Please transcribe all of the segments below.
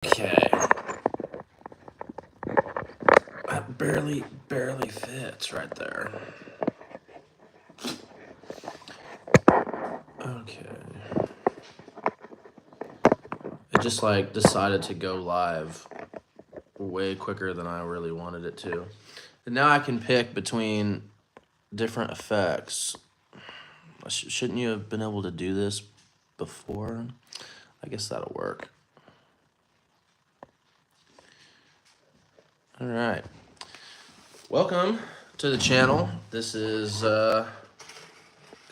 Okay. That barely fits right there. Okay. It just like decided to go live way quicker than I really wanted it to. And now I can pick between different effects. Shouldn't you have been able to do this before? I guess that'll work. All right. Welcome to the channel. This is going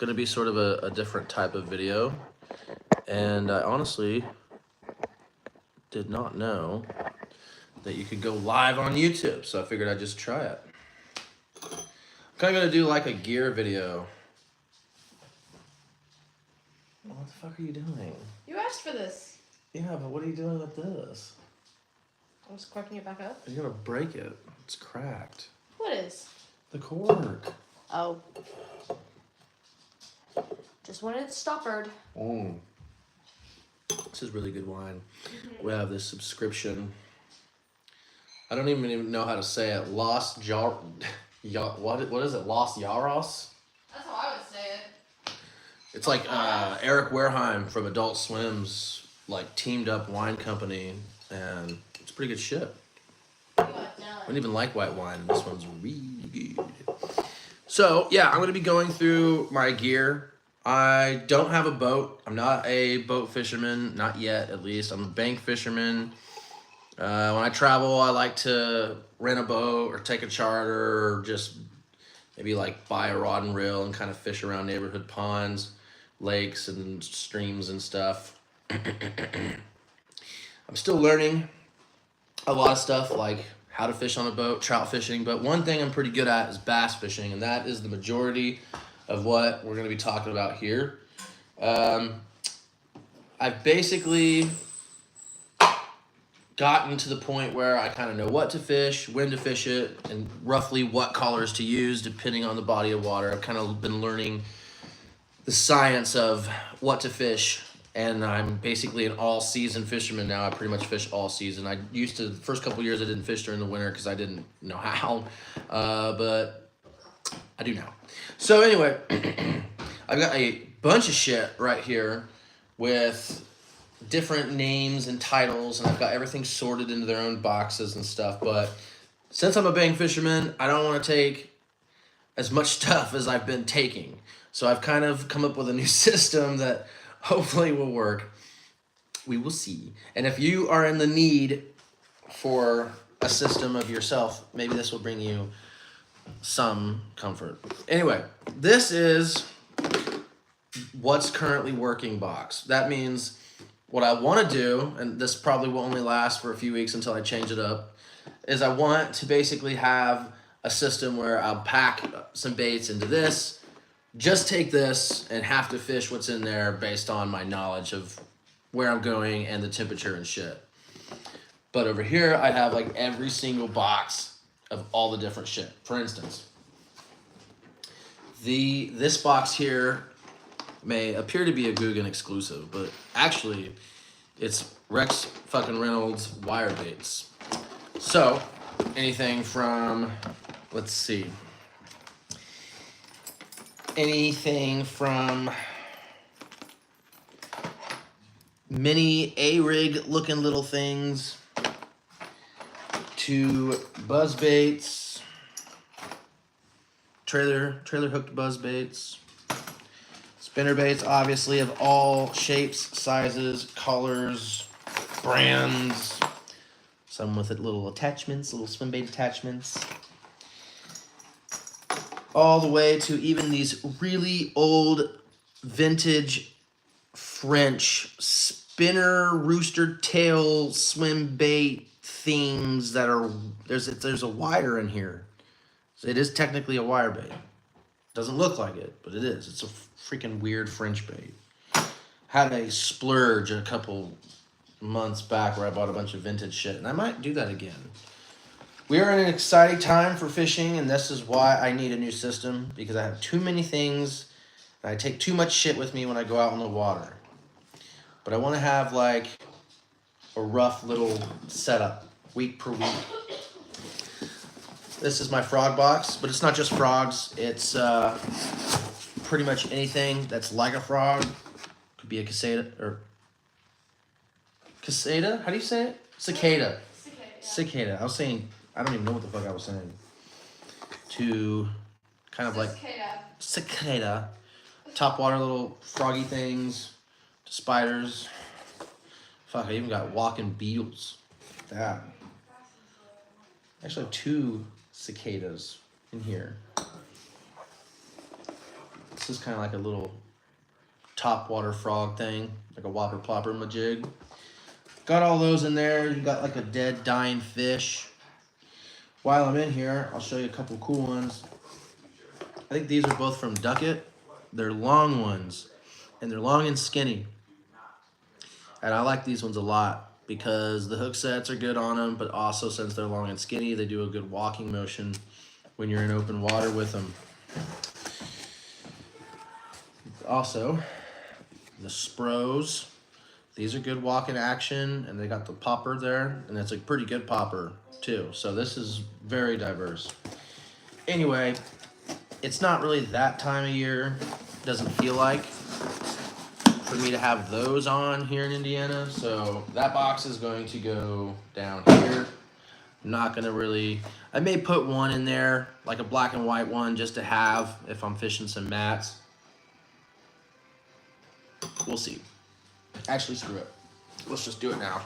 to be sort of a different type of video. And I honestly did not know that you could go live on YouTube, so I figured I'd just try it. I'm kind of going to do like a gear video. What the fuck are you doing? You asked for this. Yeah, but what are you doing with this? I was corking it back up. You're going to break it. It's cracked. What is? The cork. Oh. Just wanted it stoppered. This is really good wine. We have this subscription. I don't even know how to say it. What is it? Los Yaros? That's how I would say it. It's like Eric Wareheim from Adult Swim's like teamed up wine company, and it's pretty good shit. I don't even like white wine, and this one's really good. So yeah, I'm gonna be going through my gear. I don't have a boat. I'm not a boat fisherman, not yet at least. I'm a bank fisherman. When I travel, I like to rent a boat or take a charter or just maybe like buy a rod and reel and kind of fish around neighborhood ponds, lakes and streams and stuff. I'm still learning a lot of stuff like how to fish on a boat, trout fishing, but one thing I'm pretty good at is bass fishing, and that is the majority of what we're going to be talking about here. I've basically gotten to the point where I kind of know what to fish, when to fish it, and roughly what colors to use depending on the body of water. I've kind of been learning the science of what to fish, and I'm basically an all-season fisherman now. I pretty much fish all season. I used to, the first couple years I didn't fish during the winter because I didn't know how, but I do now. So anyway, I've got a bunch of shit right here with different names and titles, and I've got everything sorted into their own boxes and stuff, but since I'm a bank fisherman, I don't want to take as much stuff as I've been taking. So I've kind of come up with a new system that hopefully will work. We will see. And if you are in the need for a system of yourself, maybe this will bring you some comfort. Anyway, this is what's currently working box. That means what I want to do, and this probably will only last for a few weeks until I change it up, is I want to basically have a system where I'll pack some baits into this, just take this and have to fish what's in there based on my knowledge of where I'm going and the temperature and shit. But over here, I have like every single box of all the different shit. For instance, this box here may appear to be a Googan exclusive, but actually it's Rex fucking Reynolds wire baits. So anything from, let's see, anything from mini A-rig looking little things to buzz baits, trailer hooked buzz baits, spinner baits, obviously, of all shapes, sizes, colors, brands. Some with little attachments, little swim bait attachments. All the way to even these really old vintage French spinner rooster tail swim bait things that are, there's a wire in here. So it is technically a wire bait. Doesn't look like it, but it is. It's a freaking weird French bait. Had a splurge a couple months back where I bought a bunch of vintage shit, and I might do that again. We are in an exciting time for fishing, and this is why I need a new system, because I have too many things, and I take too much shit with me when I go out on the water. But I want to have like a rough little setup week per week. This is my frog box, but it's not just frogs. It's pretty much anything that's like a frog. Could be a cicada or casada. How do you say it? Cicada. Cicada. I was saying, I don't even know what the fuck I was saying. To kind of like cicada. Topwater little froggy things. To spiders. Fuck, I even got walking beetles. That. I actually have 2 cicadas in here. This is kind of like a little topwater frog thing, like a whopper plopper majig. Got all those in there. You got like a dead dying fish. While I'm in here, I'll show you a couple cool ones. I think these are both from Duckett. They're long ones, and they're long and skinny. And I like these ones a lot because the hook sets are good on them, but also since they're long and skinny, they do a good walking motion when you're in open water with them. Also, the Spros. These are good walking action, and they got the popper there, and it's a pretty good popper too. So this is very diverse. Anyway, it's not really that time of year. Doesn't feel like for me to have those on here in Indiana. So that box is going to go down here. I'm not gonna really, I may put one in there, like a black and white one, just to have if I'm fishing some mats. We'll see. Actually, screw it. Let's just do it now.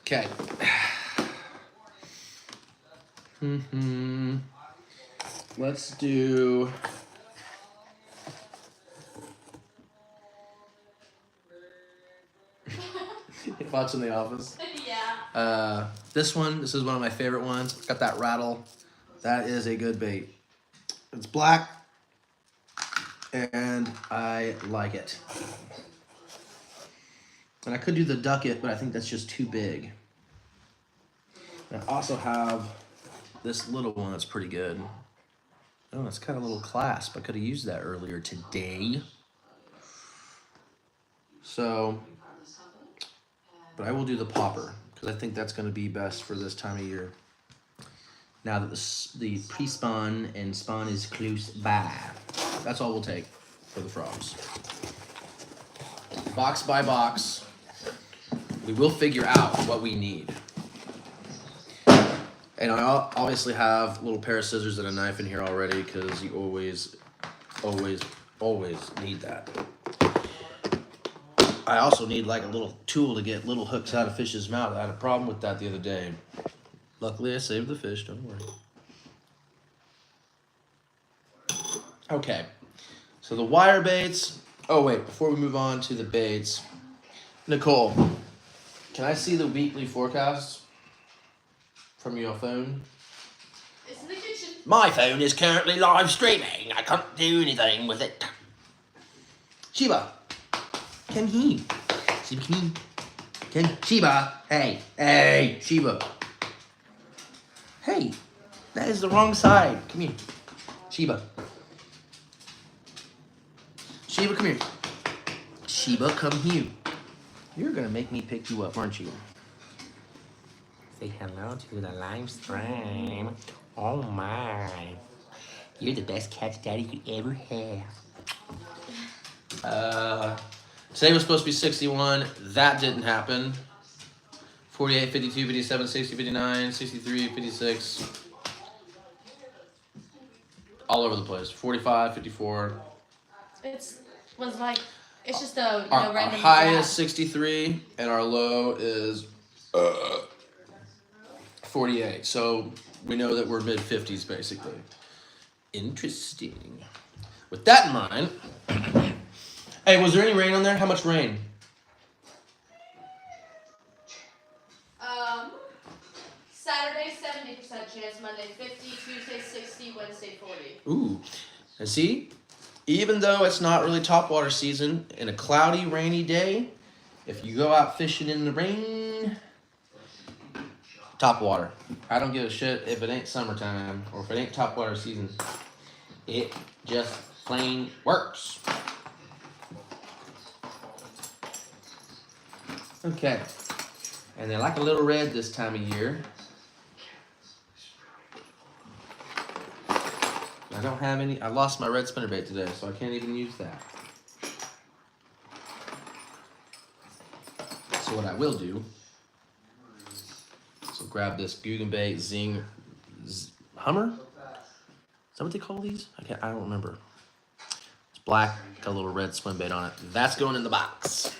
Okay. Let's do. Watching The Office. Yeah. This is one of my favorite ones. Got that rattle. That is a good bait. It's black, and I like it. And I could do the Duckett, but I think that's just too big. And I also have this little one that's pretty good. Oh, it's got a little clasp. I could have used that earlier today. So, but I will do the popper because I think that's going to be best for this time of year. Now that the pre-spawn and spawn is close by. That's all we'll take for the frogs. Box by box, we will figure out what we need. And I obviously have a little pair of scissors and a knife in here already because you always need that. I also need like a little tool to get little hooks out of fish's mouth. I had a problem with that the other day. Luckily, I saved the fish, don't worry. Okay, so the wire baits. Oh wait, before we move on to the baits, Nicole, can I see the weekly forecast from your phone? It's in the kitchen. My phone is currently live streaming. I can't do anything with it. Sheba, come here. Sheba, come here. Come, Sheba. Hey, Sheba. Hey, that is the wrong side. Come here. Sheba. Sheba, come here. Sheba, come here. You're gonna make me pick you up, aren't you? Say hello to the live stream. Oh my. You're the best catch daddy you could ever have. Today was supposed to be 61. That didn't happen. 48, 52, 57, 60, 59, 63, 56. All over the place. 45, 54. It's just a Our random high graph. is 63 and our low is 48. So we know that we're mid 50s basically. Interesting. With that in mind, hey, was there any rain on there? How much rain? Saturday 70% chance, Monday 50, Tuesday 60, Wednesday 40. Ooh, and see, even though it's not really topwater season, in a cloudy, rainy day, if you go out fishing in the rain, topwater. I don't give a shit if it ain't summertime or if it ain't topwater season. It just plain works. Okay. And they like a little red this time of year. I don't have any. I lost my red spinnerbait today, so I can't even use that. So what I will do, so grab this Guggenbait Zing Hummer. Is that what they call these? I don't remember. It's black, got a little red swim bait on it. That's going in the box.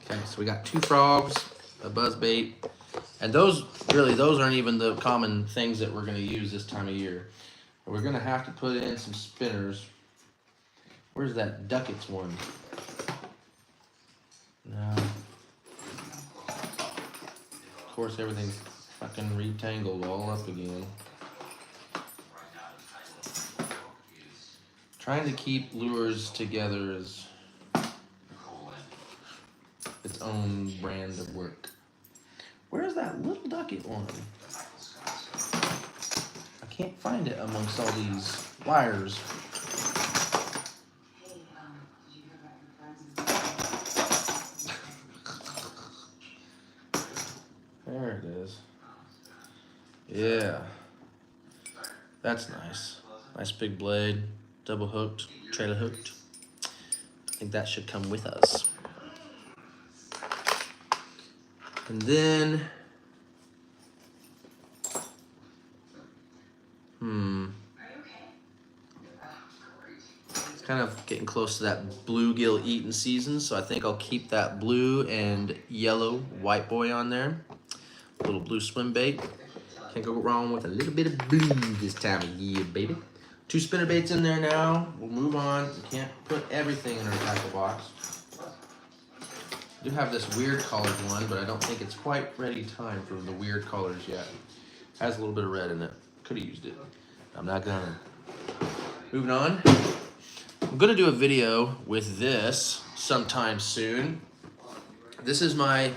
Okay, so we got 2 frogs, a buzz bait, and those aren't even the common things that we're gonna use this time of year. We're gonna have to put in some spinners. Where's that Duckett's one? No. Of course, everything's fucking retangled all up again. Trying to keep lures together is its own brand of work. Where's that little Duckett one? I can't find it amongst all these wires. There it is. Yeah. That's nice. Nice big blade, double hooked, trailer hooked. I think that should come with us. And then, it's kind of getting close to that bluegill eating season, so I think I'll keep that blue and yellow white boy on there. A little blue swim bait. Can't go wrong with a little bit of blue this time of year, baby. 2 spinner baits in there now. We'll move on. We can't put everything in our tackle box. I do have this weird colored one, but I don't think it's quite ready time for the weird colors yet. Has a little bit of red in it. Could have used it. I'm not gonna. Moving on. I'm gonna do a video with this sometime soon. This is my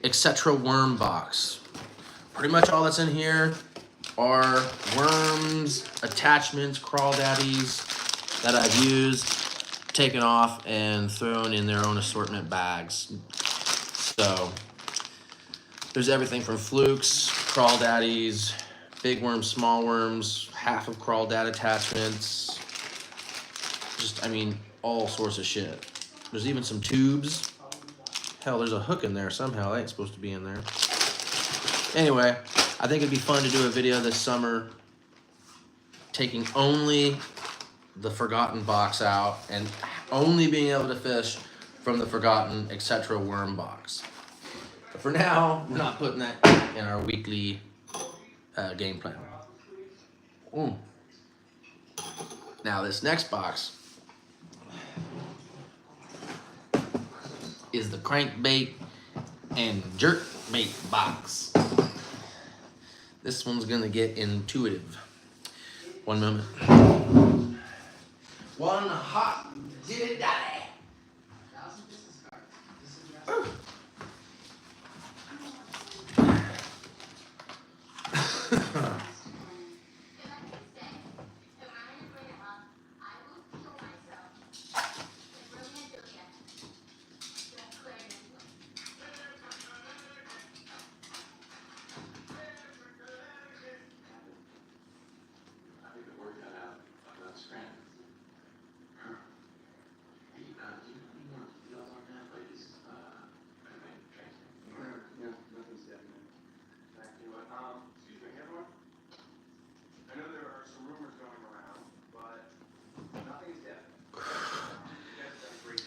Etc. worm box. Pretty much all that's in here are worms, attachments, crawdaddies that I've used, taken off, and thrown in their own assortment bags. So there's everything from flukes, crawdaddies, big worms, small worms, half of crawdad attachments. Just, I mean, all sorts of shit. There's even some tubes. Hell, there's a hook in there somehow. That ain't supposed to be in there. Anyway, I think it'd be fun to do a video this summer taking only the Forgotten box out and only being able to fish from the Forgotten Etc. worm box. But for now, we're not putting that in our weekly game plan. Now this next box is the crankbait and jerkbait box. This one's gonna get intuitive. One moment. One hot dilly dally.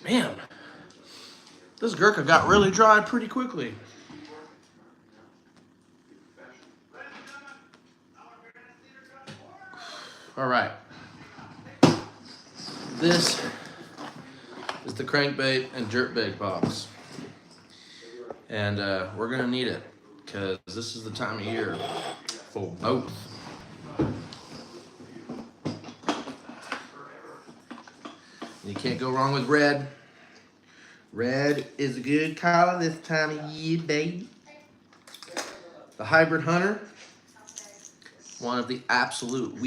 Man, this Gurkha got really dry pretty quickly. All right. This is the crankbait and jerkbait box. And we're gonna need it because this is the time of year for both. You can't go wrong with red. Red is a good color this time of year, baby. The Hybrid Hunter, one of the absolute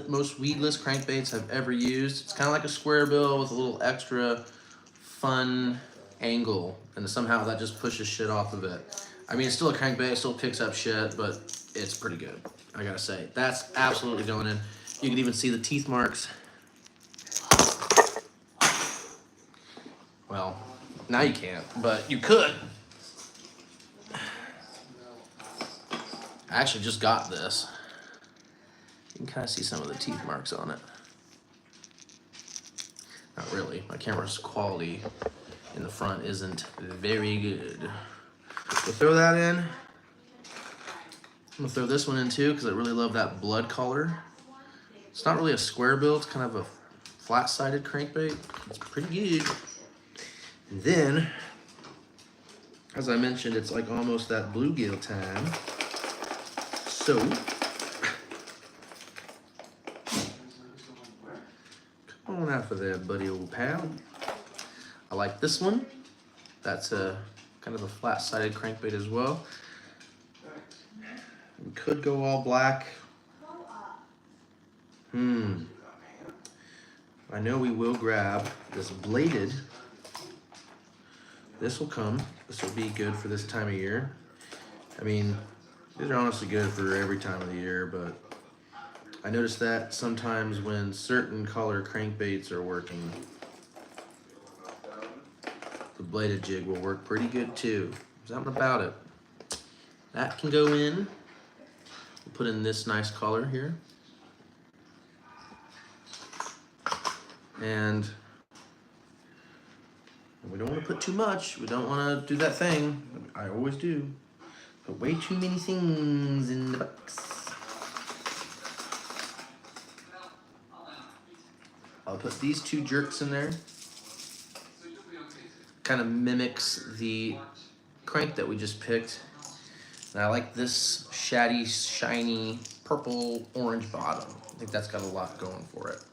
most weedless crankbaits I've ever used. It's kind of like a square bill with a little extra fun angle, and somehow that just pushes shit off of it. I mean, it's still a crankbait, it still picks up shit, but it's pretty good, I gotta say. That's absolutely going in. You can even see the teeth marks. Well, now you can't, but you could. I actually just got this. You can kind of see some of the teeth marks on it. Not really. My camera's quality in the front isn't very good. We'll throw that in. I'm gonna throw this one in too because I really love that blood collar. It's not really a square bill, it's kind of a flat-sided crankbait. It's pretty good. And then, as I mentioned, it's like almost that bluegill time. So, come on out of there, buddy old pal. I like this one. That's a kind of a flat-sided crankbait as well. We could go all black. I know we will grab this bladed. This will come. This will be good for this time of year. I mean, these are honestly good for every time of the year, but I noticed that sometimes when certain color crankbaits are working, the bladed jig will work pretty good too. Something about it. That can go in. We'll put in this nice color here. And we don't want to put too much. We don't want to do that thing. I always do. Put way too many things in the box. I'll put these two jerks in there. Kind of mimics the crank that we just picked. And I like this shady, shiny, purple, orange bottom. I think that's got a lot going for it.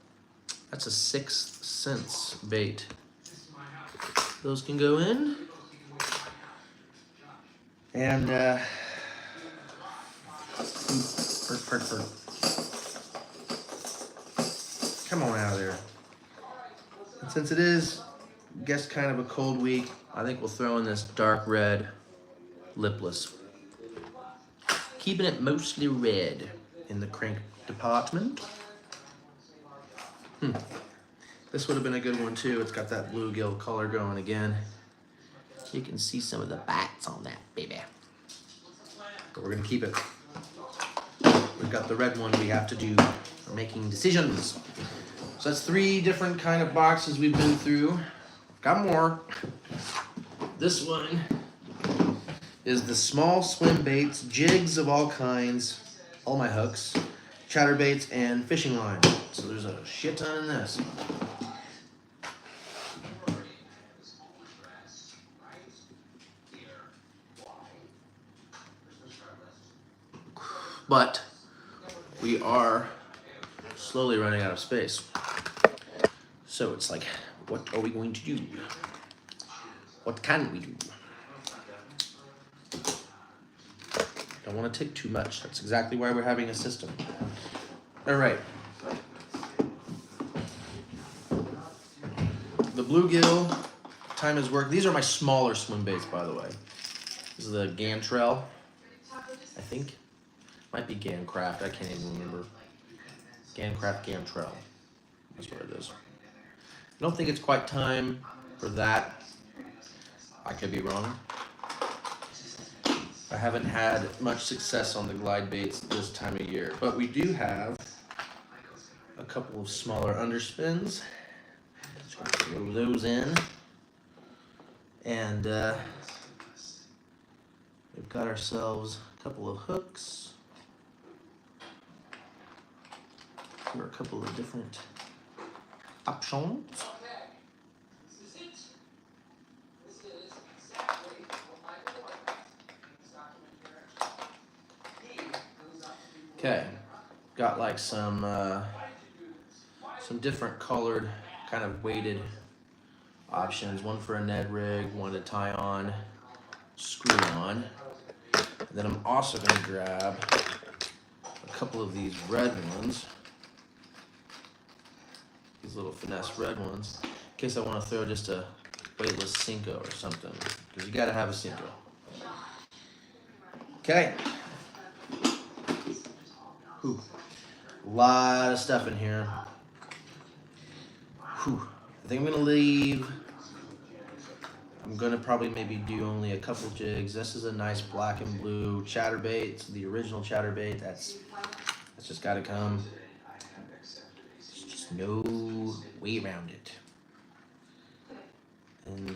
That's a 6th Sense bait. Those can go in. And, come on out of there. And since it is, I guess, kind of a cold week, I think we'll throw in this dark red lipless. Keeping it mostly red in the crank department. This would have been a good one too. It's got that bluegill color going again. You can see some of the bites on that baby. But we're gonna keep it. We've got the red one we have to do for making decisions. So that's 3 different kind of boxes we've been through. Got more. This one is the small swim baits, jigs of all kinds, all my hooks, chatterbaits, and fishing line. So there's a shit ton in this. But we are slowly running out of space. So it's like, what are we going to do? What can we do? Don't want to take too much. That's exactly why we're having a system. All right. The bluegill time has worked. These are my smaller swim baits, by the way. This is the Gantrel, I think. Might be Gancraft, I can't even remember. Gancraft, Gantrel. That's what it is. I don't think it's quite time for that. I could be wrong. I haven't had much success on the glide baits this time of year, but we do have a couple of smaller underspins. So throw those in. And we've got ourselves a couple of hooks for a couple of different options. Okay, got like some different colored kind of weighted options. One for a Ned rig, one to tie on, screw on. And then I'm also going to grab a couple of these red ones. These little finesse red ones. In case I want to throw just a weightless Senko or something, because you gotta have a Senko. Okay. Whew. A lot of stuff in here. Whew. I think I'm gonna leave. I'm gonna probably maybe do only a couple jigs. This is a nice black and blue chatterbait. It's the original chatterbait. That's just gotta come. There's just no way around it. And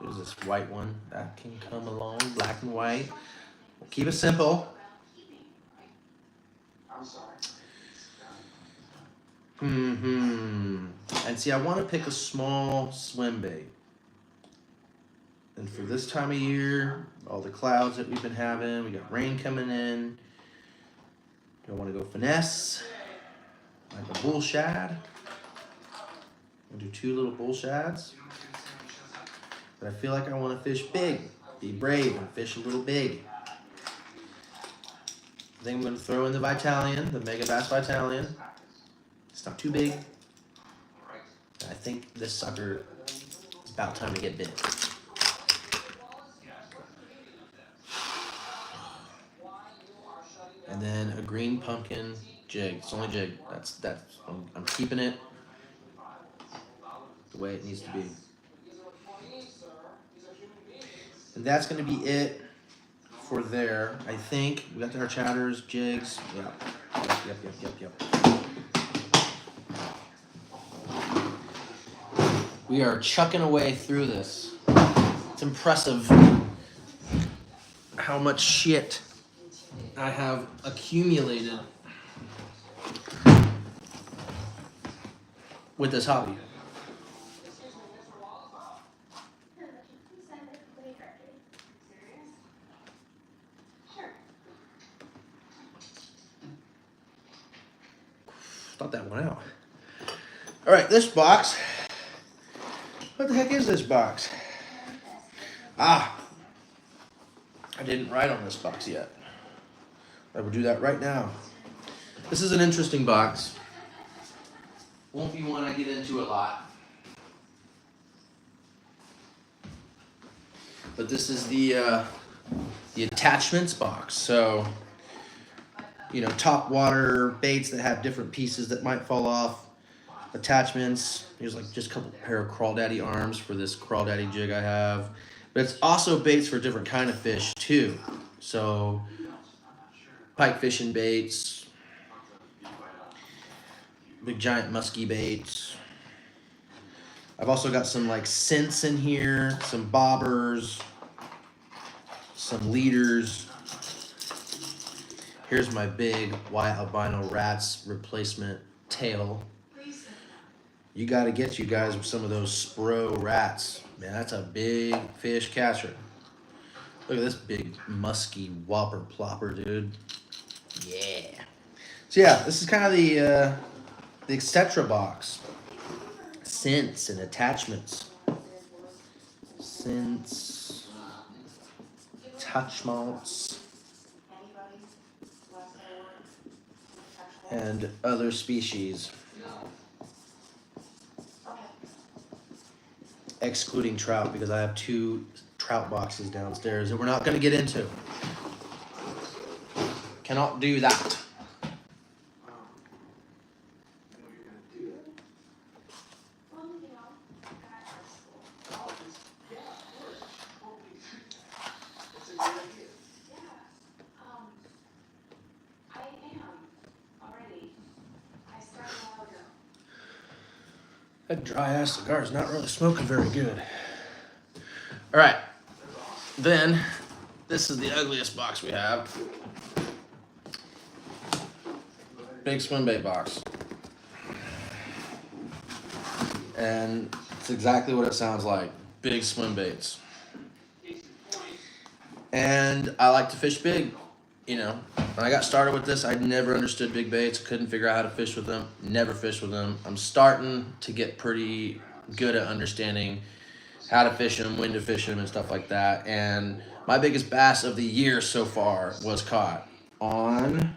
there's this white one that can come along, black and white. We'll keep it simple. And see, I want to pick a small swim bait. And for this time of year, all the clouds that we've been having, we got rain coming in. Do I want to go finesse? Like a bull shad? I'll do 2 little bull shads. But I feel like I want to fish big. Be brave and fish a little big. I think I'm going to throw in the Vitalian, the Megabass Vitalian. It's not too big. I think this sucker is about time to get bit. And then a green pumpkin jig. It's only jig. I'm keeping it the way it needs to be. And that's going to be it for there. I think we got our chatters, jigs. Yep. We are chucking away through this. It's impressive how much shit I have accumulated with this hobby. Thought that one out. All right, this box. What the heck is this box? I didn't write on this box yet. I will do that right now. This is an interesting box. Won't be one I get into a lot. But this is the attachments box. So, top water baits that have different pieces that might fall off. Attachments. Here's like just a couple pair of crawdaddy arms for this crawdaddy jig I have. But it's also baits for different kind of fish too. So pike fishing baits, big giant musky baits. I've also got some like scents in here, some bobbers, some leaders. Here's my big white albino rats replacement tail. You got to get you guys with some of those Spro rats. Man, that's a big fish catcher. Look at this big musky whopper plopper, dude. Yeah. So yeah, this is kind of the etc. box. Scents and attachments. Scents. Touch mounts. And other species. Excluding trout, because I have 2 trout boxes downstairs that we're not going to get into. Cannot do that. That dry ass cigar is not really smoking very good. All right, then this is the ugliest box we have. Big swim bait box. And it's exactly what it sounds like. Big swim baits. And I like to fish big. When I got started with this, I never understood big baits. Couldn't figure out how to fish with them. Never fished with them. I'm starting to get pretty good at understanding how to fish them, when to fish them, and stuff like that. And my biggest bass of the year so far was caught on,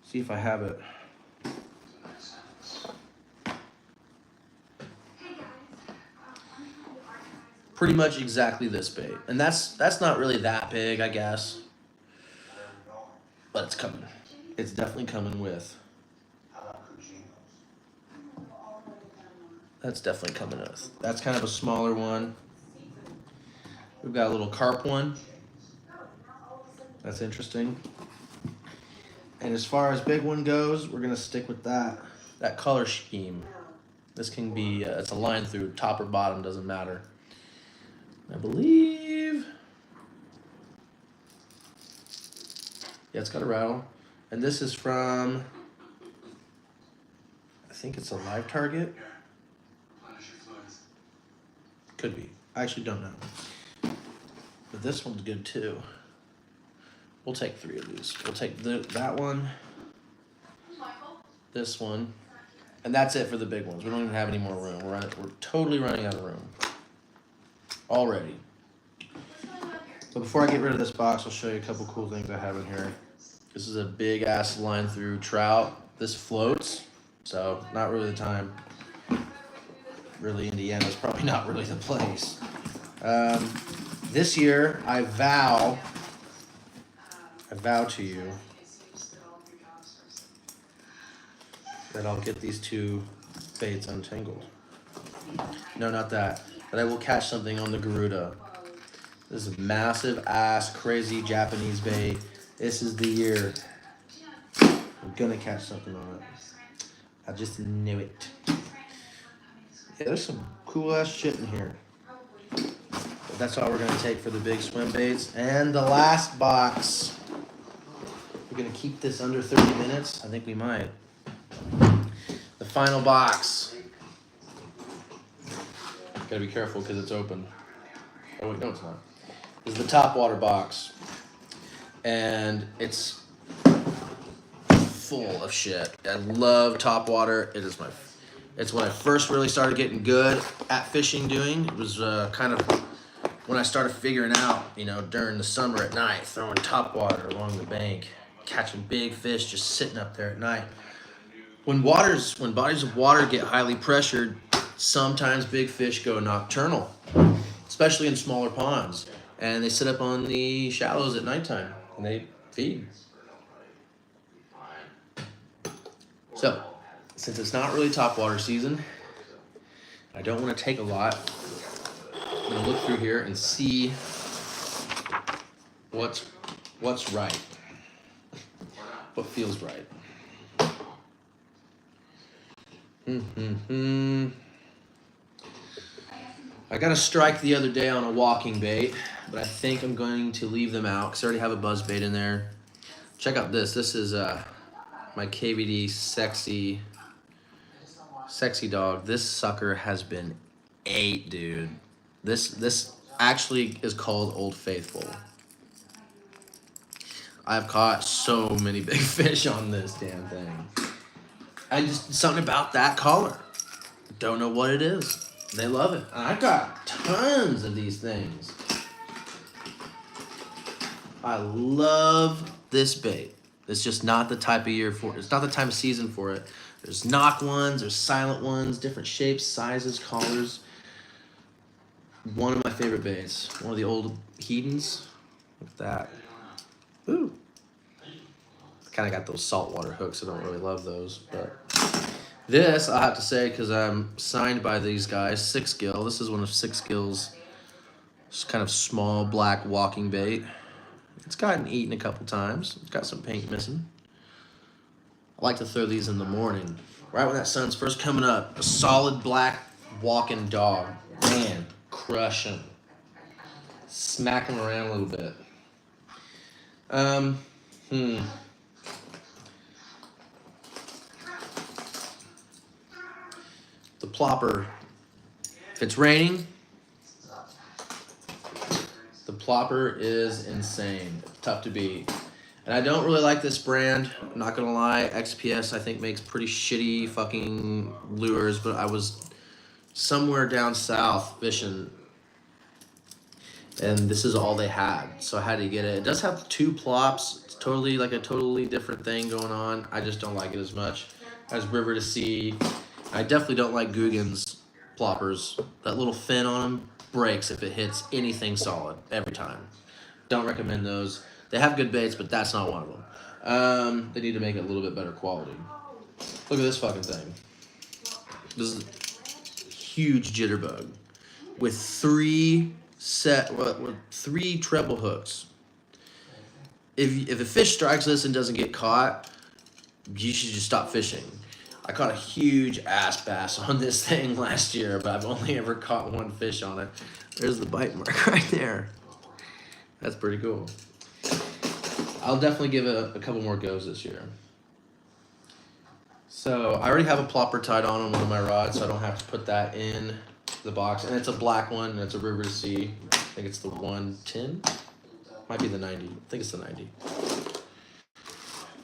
see if I have it. pretty much exactly this bait. And that's not really that big, I guess. But it's coming. It's definitely coming with. That's definitely coming with. That's kind of a smaller one. We've got a little carp one. That's interesting. And as far as big one goes, we're gonna stick with that color scheme. This can be, it's a line through, top or bottom, doesn't matter. I believe, yeah, it's got a rattle. And this is from, I think it's a Live Target. Could be, I actually don't know. But this one's good too. We'll take 3 of these. We'll take that one, this one, and that's it for the big ones. We don't even have any more room. We're totally running out of room already. But before I get rid of this box, I'll show you a couple cool things I have in here. This is a big ass line through trout. This floats, so not really the time. Really, Indiana's probably not really the place. This year, I vow to you that I'll get these 2 baits untangled. No, not that. That I will catch something on the Garuda. This is a massive ass, crazy Japanese bait. This is the year. I'm gonna catch something on it. I just knew it. Yeah, there's some cool ass shit in here. But that's all we're gonna take for the big swim baits. And the last box. We're gonna keep this under 30 minutes. I think we might. The final box. Gotta be careful because it's open. Oh wait, no it's not. This is the top water box. And it's full of shit. I love top water. It's when I first really started getting good at fishing doing. It was kind of when I started figuring out, you know, during the summer at night, throwing top water along the bank, catching big fish just sitting up there at night. When bodies of water get highly pressured, sometimes big fish go nocturnal, especially in smaller ponds. And they sit up on the shallows at nighttime and they feed. So, since it's not really topwater season, I don't want to take a lot. I'm gonna look through here and see what's right, what feels right. I got a strike the other day on a walking bait, but I think I'm going to leave them out because I already have a buzz bait in there. Check out this. This is my KVD sexy dog. This sucker has been ate, dude. This actually is called Old Faithful. I've caught so many big fish on this damn thing. I just, something about that color. Don't know what it is. They love it. And I've got tons of these things. I love this bait. It's just not the type of year for it. It's not the time of season for it. There's knock ones, there's silent ones, different shapes, sizes, colors. One of my favorite baits. One of the old Hedons. Look at that. Ooh. Kind of got those saltwater hooks. I don't really love those, but this I have to say because I'm signed by these guys, Six Gill. This is one of Six Gill's kind of small black walking bait. It's gotten eaten a couple times. It's got some paint missing. I like to throw these in the morning, right when that sun's first coming up. A solid black walking dog, man, crush him, smack him around a little bit. The plopper, if it's raining, the plopper is insane. Tough to beat. And I don't really like this brand. I'm not gonna lie. XPS I think makes pretty shitty fucking lures, but I was somewhere down south fishing and this is all they had. So I had to get it. It does have 2 plops. It's totally like a totally different thing going on. I just don't like it as much as River to Sea. I definitely don't like Guggen's ploppers, that little fin on them breaks if it hits anything solid every time. Don't recommend those. They have good baits, but that's not one of them. They need to make it a little bit better quality. Look at this fucking thing. This is a huge jitterbug with three treble hooks. If a fish strikes this and doesn't get caught, you should just stop fishing. I caught a huge ass bass on this thing last year, but I've only ever caught one fish on it. There's the bite mark right there. That's pretty cool. I'll definitely give it a couple more goes this year. So I already have a plopper tied on one of my rods, so I don't have to put that in the box. And it's a black one, and it's a River to Sea. I think it's the 110. Might be the 90. I think it's the 90.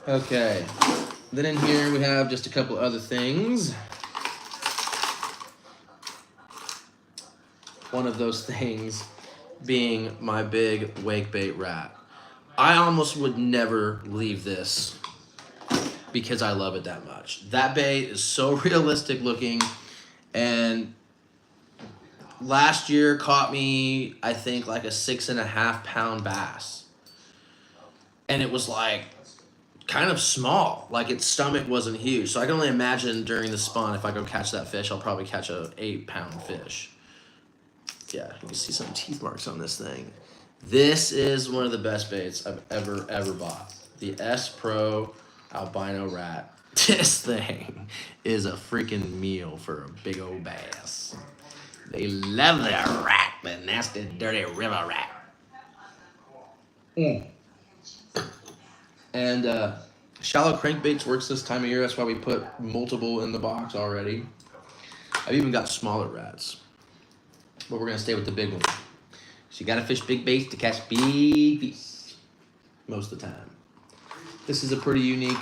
Okay. Then in here we have just a couple other things. One of those things being my big wake bait rat. I almost would never leave this because I love it that much. That bait is so realistic looking, and last year caught me, I think, like a 6.5 pound bass. And it was like kind of small, like its stomach wasn't huge. So I can only imagine during the spawn, if I go catch that fish, I'll probably catch a 8 pound fish. Yeah, you can see some teeth marks on this thing. This is one of the best baits I've ever bought. The S Pro Albino Rat. This thing is a freaking meal for a big old bass. They love the rat, the nasty, dirty river rat. And shallow crankbaits works this time of year. That's why we put multiple in the box already. I've even got smaller rats, but we're gonna stay with the big one. So you gotta fish big baits to catch big fish most of the time. This is a pretty unique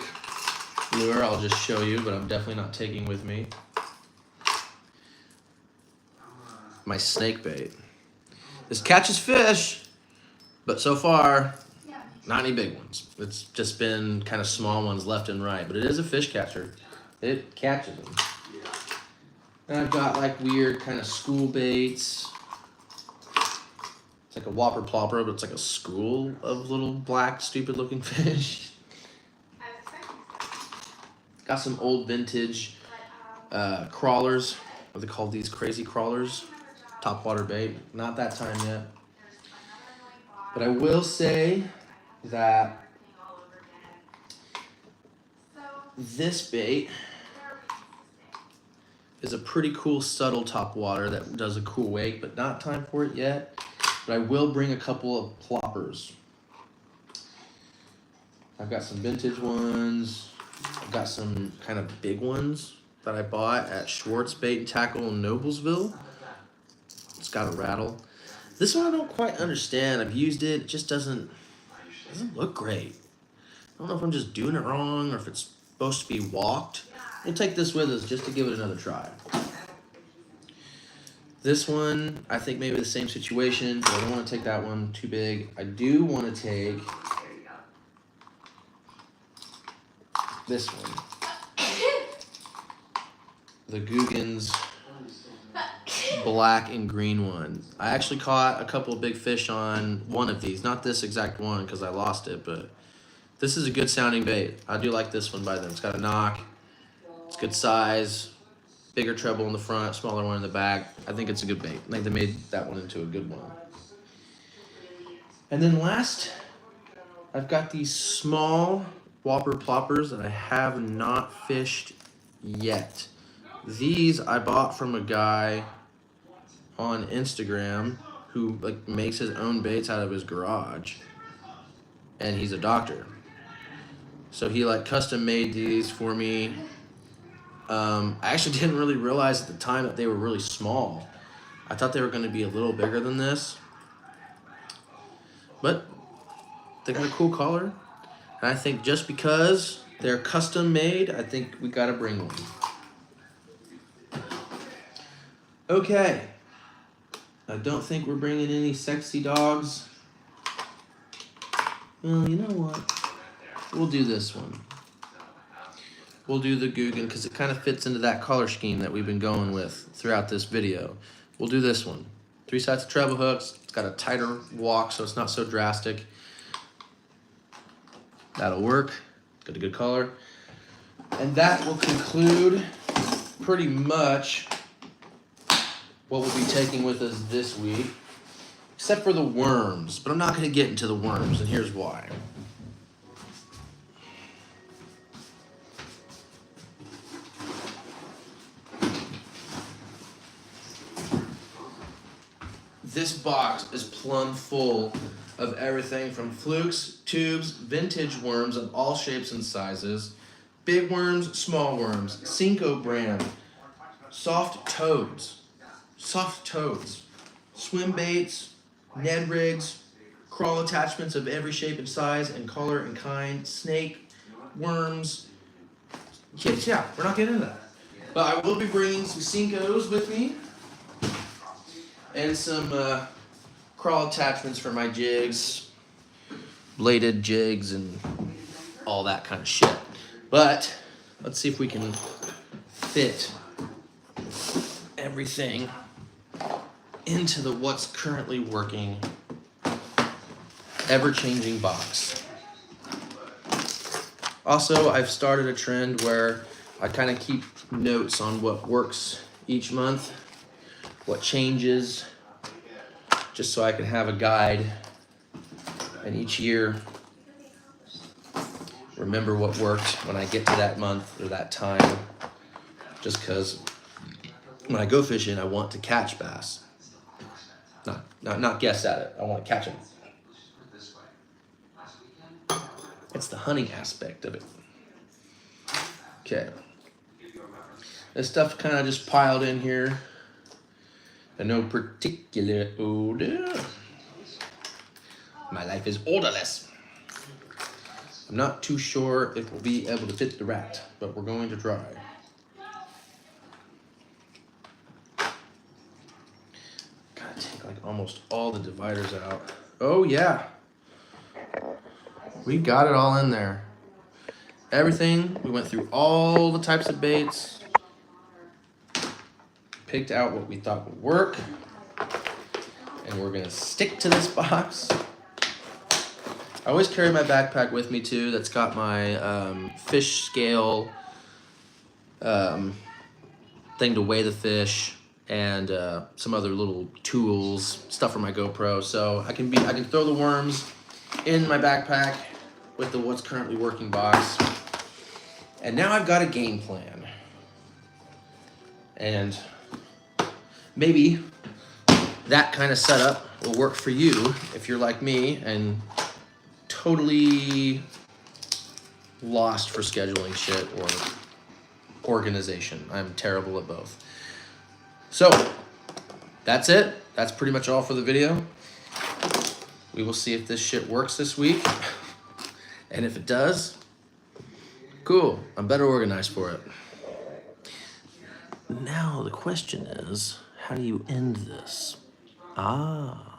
lure. I'll just show you, but I'm definitely not taking with me. My snake bait. This catches fish, but so far, not any big ones. It's just been kind of small ones left and right, but it is a fish catcher. It catches them. And I've got like weird kind of school baits. It's like a whopper plopper, but it's like a school of little black, stupid looking fish. Got some old vintage crawlers. What are they called? These crazy crawlers. Topwater bait. Not that time yet. But I will say that this bait is a pretty cool subtle topwater that does a cool wake, but not time for it yet. But I will bring a couple of ploppers. I've got some vintage ones. I've got some kind of big ones that I bought at Schwartz Bait and Tackle in Noblesville. It's got a rattle. This one I don't quite understand. I've used it. It just doesn't look great. I don't know if I'm just doing it wrong or if it's supposed to be walked. We'll take this with us just to give it another try. This one, I think maybe the same situation, but I don't want to take that one too big. I do want to take this one. The Guggen's black and green one. I actually caught a couple of big fish on one of these. Not this exact one because I lost it, but this is a good sounding bait. I do like this one by them. It's got a knock. It's good size. Bigger treble in the front, smaller one in the back. I think it's a good bait. I think they made that one into a good one. And then last, I've got these small whopper ploppers that I have not fished yet. These I bought from a guy on Instagram who like makes his own baits out of his garage, and he's a doctor. So he like custom made these for me. I actually didn't really realize at the time that they were really small. I thought they were going to be a little bigger than this, but they got a cool color, and I think just because they're custom made, I think we got to bring one. Okay, I don't think we're bringing any sexy dogs. Well, you know what? We'll do this one. we'll do the Guggen because it kind of fits into that color scheme that we've been going with throughout this video. We'll do this one. 3 sets of treble hooks. It's got a tighter walk, so it's not so drastic. That'll work. Got a good color. And that will conclude pretty much what we'll be taking with us this week, except for the worms. But I'm not going to get into the worms, and here's why. This box is plumb full of everything from flukes, tubes, vintage worms of all shapes and sizes, big worms, small worms, Cinco brand, soft toads, swim baits, Ned rigs, crawl attachments of every shape and size and color and kind, snake, worms. Yeah, we're not getting into that. But I will be bringing some Cincos with me and some crawl attachments for my jigs, bladed jigs and all that kind of shit. But let's see if we can fit everything into the what's currently working, ever-changing box. Also, I've started a trend where I kind of keep notes on what works each month, what changes, just so I can have a guide, and each year remember what worked when I get to that month or that time, just because when I go fishing I want to catch bass, not guess at it. I want to catch them. It's the hunting aspect of it. Okay, this stuff kind of just piled in here in no particular order. My life is orderless. I'm not too sure if we'll be able to fit the rat, but we're going to try. Gotta take like almost all the dividers out. Oh yeah, we got it all in there. Everything, we went through all the types of baits, picked out what we thought would work, and we're gonna stick to this box. I always carry my backpack with me too. That's got my fish scale thing to weigh the fish, and some other little tools, stuff for my GoPro. So I can throw the worms in my backpack with the what's currently working box. And now I've got a game plan. And maybe that kind of setup will work for you if you're like me and totally lost for scheduling shit or organization. I'm terrible at both. So that's it. That's pretty much all for the video. We will see if this shit works this week. And if it does, cool. I'm better organized for it. Now the question is, how do you end this? Ah.